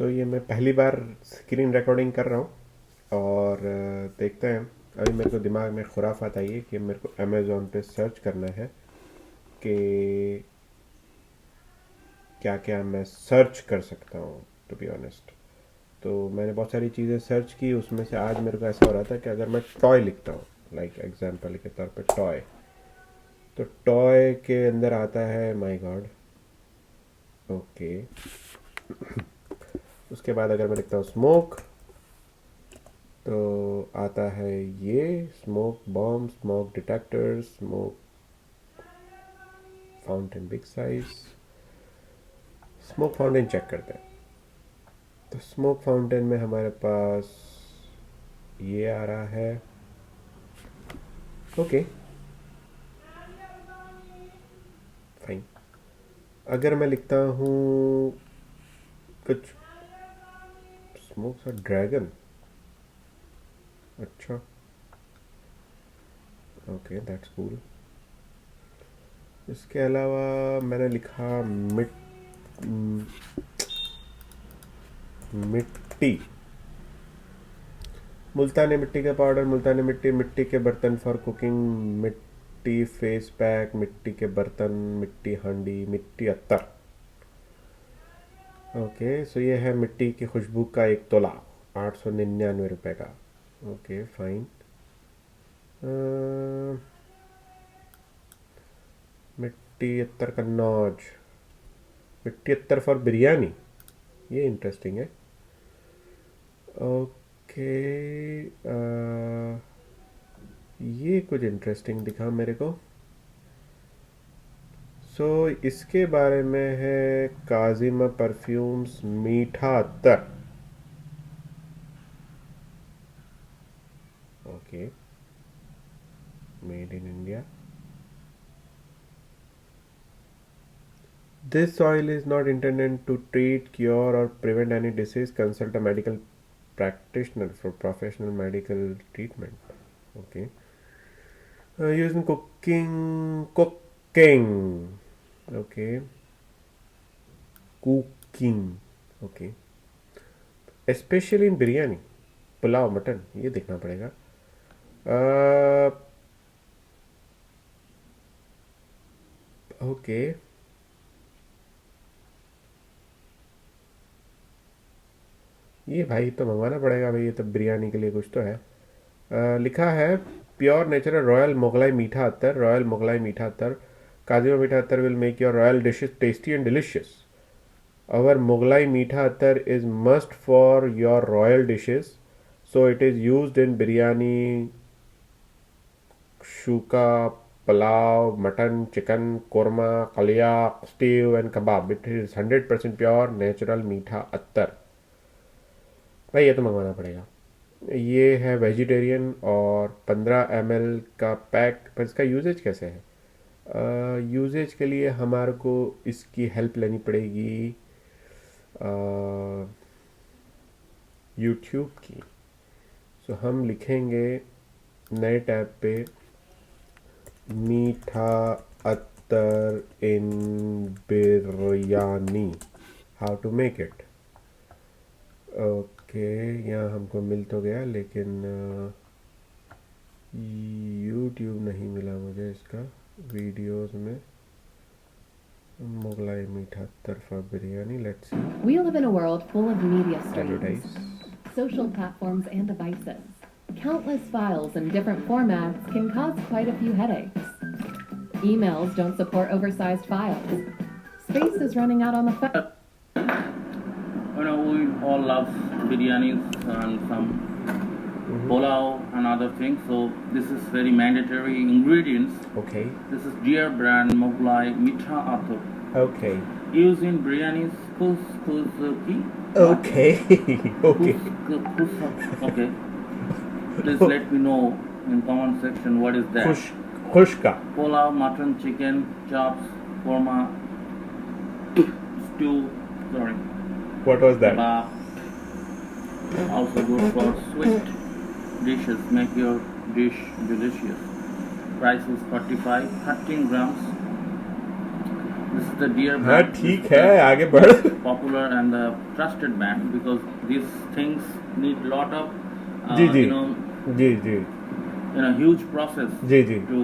ये मैं पहली बार स्क्रीन रिकॉर्डिंग कर रहा हूँ और देखते हैं। अभी मेरे को दिमाग में खुराफात आई है कि मेरे को अमेज़ोन पे सर्च करना है कि क्या क्या मैं सर्च कर सकता हूँ, टू बी ऑनेस्ट। तो मैंने बहुत सारी चीज़ें सर्च की, उसमें से आज मेरे को ऐसा हो रहा था कि अगर मैं टॉय लिखता हूँ, लाइक एग्जांपल के तौर पे टॉय, तो टॉय के अंदर आता है माय गॉड। ओके, उसके बाद अगर मैं लिखता हूँ स्मोक, तो आता है ये smoke bomb, smoke detector, smoke fountain big size. Smoke fountain check करते हैं। तो स्मोक फाउंटेन में हमारे पास ये आ रहा है। Okay fine. अगर मैं लिखता हूँ कुछ स्मोक सा ड्रैगन, अच्छा ओके दैट्स कूल। इसके अलावा मैंने लिखा मिट्टी, मुल्तानी मिट्टी का पाउडर, मुल्तानी मिट्टी, मिट्टी के बर्तन फॉर कुकिंग, मिट्टी फेस पैक, मिट्टी के बर्तन, मिट्टी हांडी, मिट्टी अत्तर। ओके सो ये है मिट्टी की खुशबू का 1 तोला, 899 रुपये का। Okay fine. मिट्टी अत्तर का नौज, मिट्टी अत्तर फॉर बिरयानी, ये इंटरेस्टिंग है। ओके ये कुछ इंटरेस्टिंग दिखा मेरे को। सो इसके बारे में है काजिमा परफ्यूम्स मीठा अत्तर। Okay made in India. This oil is not intended to treat, cure, or prevent any disease. Consult a medical practitioner for professional medical treatment. Okay. Used in cooking. Cooking. Okay. Cooking. Okay. Especially in biryani, pulao, mutton, ये देखना पड़ेगा। Okay ये भाई तो मंगवाना पड़ेगा भाई, ये तो बिरयानी के लिए कुछ तो है। लिखा है प्योर नेचुरल रॉयल मुगलाई मीठा अत्तर, रॉयल मुगलाई मीठा अत्तर। काजिमा मीठा अत्तर will make your royal dishes tasty and delicious. Our Mughlai Meetha Attar is must for your royal dishes. So it is used in biryani, shuka, pulao, mutton, chicken, korma, kalia, stew and kebab. It is 100% pure natural मीठा अत्तर। भाई ये तो मंगवाना पड़ेगा। ये है vegetarian और 15 ml का पैक। पर इसका यूजेज कैसे है? यूजेज के लिए हमारे को इसकी हेल्प लेनी पड़ेगी यूट्यूब की। सो हम लिखेंगे नए टैब पे मीठा अत्तर in biryani, how to make it. Okay यहाँ हमको मिल तो गया, लेकिन यूट्यूब नहीं मिला मुझे इसका वीडियोस में। Mughlai Meetha Attar for biryani. Let's see. We live in a world full of media streams, Advertise. social platforms, and devices. Countless files in different formats can cause quite a few headaches. Emails don't support oversized files. Space is running out on the phone. We all love biryanis and some pulao and other things. So this is very mandatory ingredients. Okay. This is Deer brand Mughlai Meetha Attar. Okay. Used in biryanis, couscous. Okay. Okay. Okay. Please let me know in comment section what is that. Khushka. Pulao, mutton, chicken, chops, korma, stew. Sorry. What was that? Kebab. Also good for sweet dishes. Make your dish delicious. Price is 45, 13 grams. this is the deer हाँ brand. ठीक This is है, the आगे बढ़. popular and the trusted brand because these things need lot of ji ji you know ji ji huge process ji ji to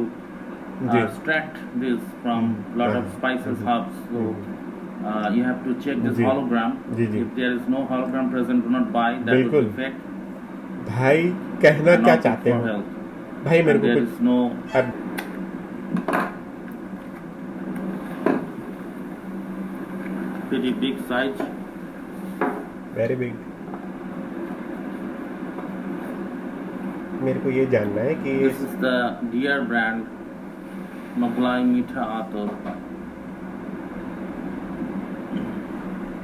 ji extract this from lot of spices herbs. So you have to check this ji hologram. Ji ji If there is no hologram present, do not buy. That would बिल्कुल. be fake भाई कहना and क्या not good चाहते for हो? health. भाई मेरे And को there कुछ is no अब pretty big size. Very big. मेरे को ये जानना है कि This is the deer brand Mughlai Meetha Atar.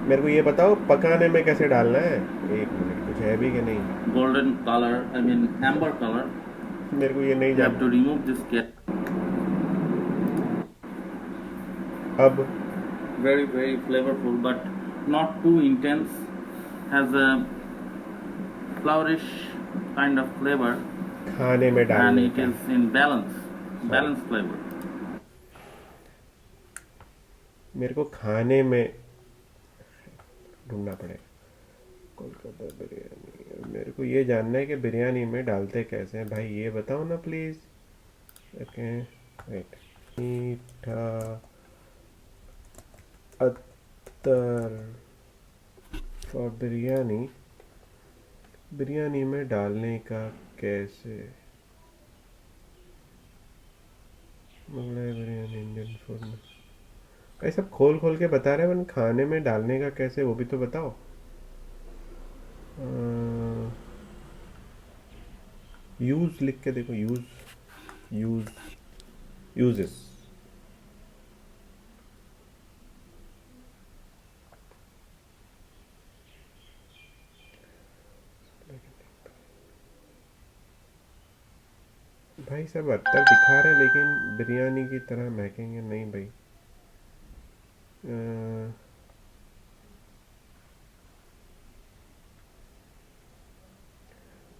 मेरे को ये बताओ पकाने में कैसे डालना है. एक मिनट, कुछ है भी कि नहीं? Golden color, I mean amber color. मेरे को ये नहीं You have to जानना. remove this cat. अब Very very flavorful, but not too intense. Has a flourish kind of flavor, खाने में and डालने it का. is in balanced flavor. मेरे को खाने में ढूंढना पड़ेगा. कोलकाता बिरयानी. मेरे को ये जानना है कि बिरयानी में डालते कैसे हैं. भाई ये बताओ ना प्लीज. Okay wait. मीठा अत्तर फॉर बिरयानी. बिरयानी में डालने का कैसे. मुगलाई बिरयानी इंडियन फूड में. भाई सब खोल खोल के बता रहे हैं, खाने में डालने का कैसे वो भी तो बताओ. यूज लिख के देखो. Use use uses. भाई सब अत्तर दिखा रहे लेकिन बिरयानी की तरह महकेंगे नहीं भाई.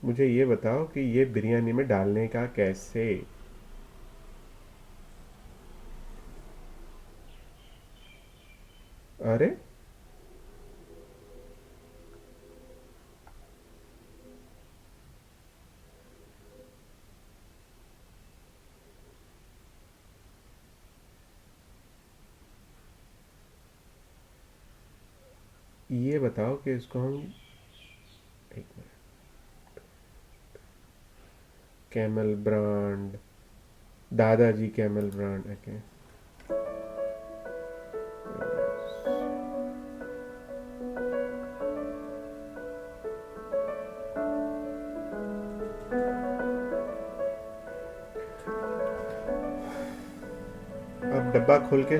मुझे ये बताओ कि ये बिरयानी में डालने का कैसे. अरे ये बताओ कि इसको हम एक मिनट. Camel brand. दादाजी कैमल ब्रांड. ओके अब डब्बा खोल के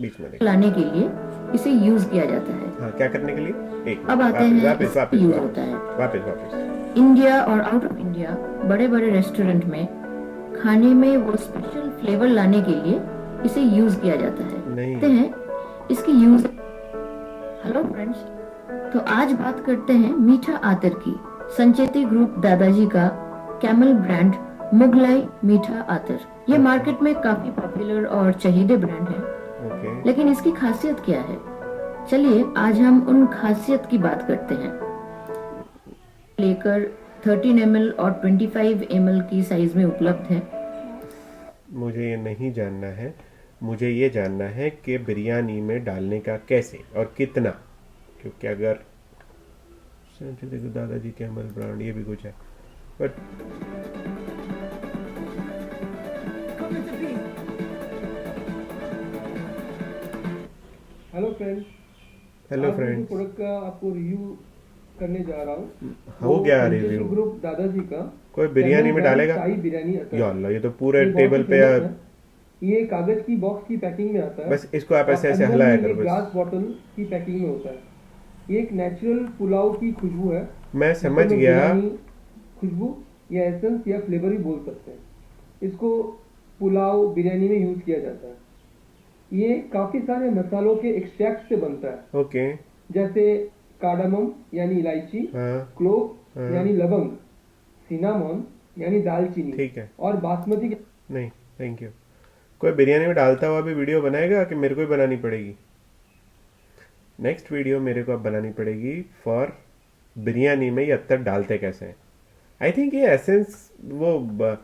बीच में देखो. लाने के लिए इसे यूज किया जाता है. हाँ क्या करने के लिए. एक अब आते वापस हैं वापस इसका वापस यूज वापस होता है. वापस वापस. इंडिया और आउट ऑफ इंडिया बड़े बड़े रेस्टोरेंट में खाने में वो स्पेशल फ्लेवर लाने के लिए इसे यूज किया जाता है. नहीं. देखते हैं इसकी यूज. हेलो फ्रेंड्स, तो आज बात करते हैं मीठा आतर की. संचेती ग्रुप दादाजी का कैमल ब्रांड मुगलाई मीठा आतर. ये मार्केट में काफी पॉपुलर और चहीदे ब्रांड है. ओके लेकिन इसकी खासियत क्या है, चलिए आज हम उन खासियत की बात करते हैं. लेकर 13 ml और 25 ml की साइज में उपलब्ध है. मुझे ये नहीं जानना है. मुझे ये जानना है कि बिरयानी में डालने का कैसे और कितना. क्योंकि अगर देखो दादाजी कैमल ब्रांड ये भी कुछ है बट हेलो फ्रेंड्स. हेलो आज मैं फ्रेंड्स. प्रोडक्ट का आपको रिव्यू करने जा रहा हूँ. हो गया संचेती रिव्यू. ग्रुप दादाजी का कोई बिरयानी में डालेगा. शाही बिरयानी आता या है. अल्लाह ये तो पूरे ये बहुत टेबल ही पे famous है. ये कागज की बॉक्स की पैकिंग में आता है. बस इसको आप ऐसे और ऐसे अंदर हिलाया में ये करो ग्लास बस. बॉटल की पैकिंग में होता है. ये एक नेचुरल पुलाव की खुशबू है. मैं समझ जिसको लोग गया. बिरयानी खुशबू या एसेंस या फ्लेवर भी बोल सकते हैं. इसको पुलाव बिरयानी में यूज किया जाता है. ये काफी सारे मसालों के एक्सट्रैक्ट से बनता है. ओके. जैसे कार्डामम यानी इलायची, हाँ क्लोव हाँ. यानी लवंग, सिनामोन यानी दालचीनी ठीक है. और बासमती नहीं थैंक यू. कोई बिरयानी में डालता हुआ भी वीडियो बनाएगा कि मेरे को ही बनानी पड़ेगी? नेक्स्ट वीडियो मेरे को अब बनानी पड़ेगी फॉर बिरयानी में ये अत्तर डालते कैसे हैं। आई थिंक ये एसेंस वो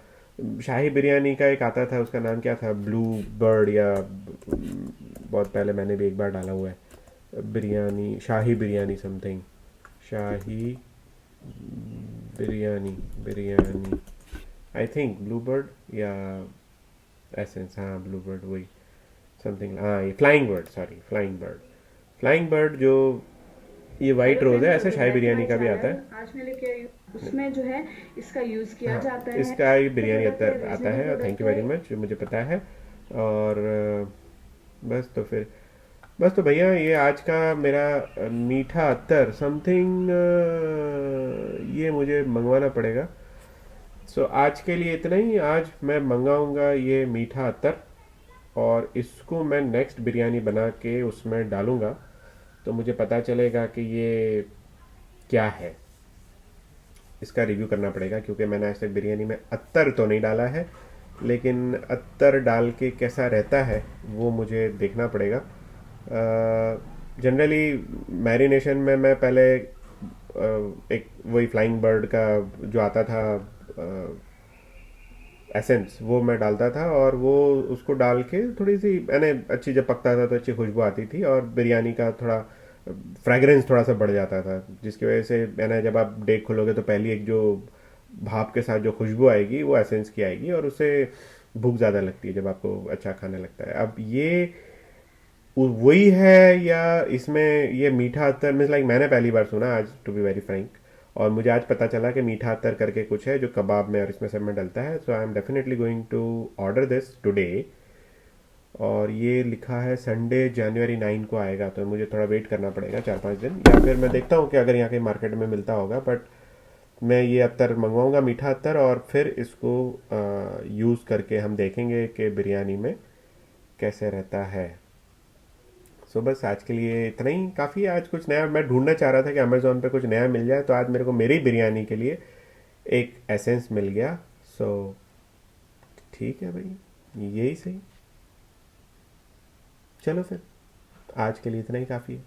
शाही बिरयानी का एक आता था, उसका नाम क्या था, ब्लू बर्ड, या बहुत पहले मैंने भी एक बार डाला हुआ है बिरयानी, शाही बिरयानी समथिंग, शाही biryani, biryani I think blue bird या एसेंस, हाँ ब्लू बर्ड वही समथिंग, हाँ ये flying bird, sorry flying bird, flying bird जो ये वाइट रोज है, ऐसे शाही बिरयानी का भी आता है। आज मैं लेके आई हूँ, उसमें जो है इसका यूज किया हाँ, जाता है। इसका ही बिरयानी प्रोडक्ट है, आता है, reasonable thank you product very much, मुझे पता है। और बस तो भैया ये आज का मेरा मीठा अत्तर समथिंग ये मुझे मंगवाना पड़ेगा। सो आज के लिए इतना ही। आज मैं मंगाऊंगा ये मीठा अत्तर और इसको मैं नेक्स्ट बिरयानी बना के उसमें डालूंगा, तो मुझे पता चलेगा कि ये क्या है। इसका रिव्यू करना पड़ेगा क्योंकि मैंने आज तक बिरयानी में अत्तर तो नहीं डाला है, लेकिन अत्तर डाल के कैसा रहता है वो मुझे देखना पड़ेगा। जनरली मैरिनेशन में मैं पहले एक वही फ्लाइंग बर्ड का जो आता था एसेंस वो मैं डालता था, और वो उसको डाल के थोड़ी सी मैंने अच्छी, जब पकता था तो अच्छी खुशबू आती थी और बिरयानी का थोड़ा फ्रेगरेंस थोड़ा सा बढ़ जाता था, जिसकी वजह से मैंने, जब आप डेक खोलोगे तो पहली एक जो भाप के साथ जो खुशबू आएगी वो एसेंस की आएगी और उससे भूख ज़्यादा लगती है जब आपको अच्छा खाने लगता है। अब ये वही है या इसमें ये मीठा अत्तर, मीन्स लाइक मैंने पहली बार सुना आज, टू बी वेरी फ्रैंक, और मुझे आज पता चला कि मीठा अत्तर करके कुछ है जो कबाब में और इसमें सब में डलता है। So I am definitely going to order this today, और ये लिखा है संडे जनवरी 9 को आएगा, तो मुझे थोड़ा वेट करना पड़ेगा 4-5 दिन, या फिर मैं देखता हूँ कि अगर यहाँ के मार्केट में मिलता होगा। बट मैं ये अत्तर मंगवाऊंगा, मीठा अत्तर, और फिर इसको यूज़ करके हम देखेंगे कि बिरयानी में कैसे रहता है। सो बस आज के लिए इतना ही काफ़ी है। आज कुछ नया मैं ढूंढना चाह रहा था कि अमेज़ोन पे कुछ नया मिल जाए, तो आज मेरे को मेरी बिरयानी के लिए एक एसेंस मिल गया। सो ठीक है भाई, यही सही। चलो फिर आज के लिए इतना ही काफ़ी है।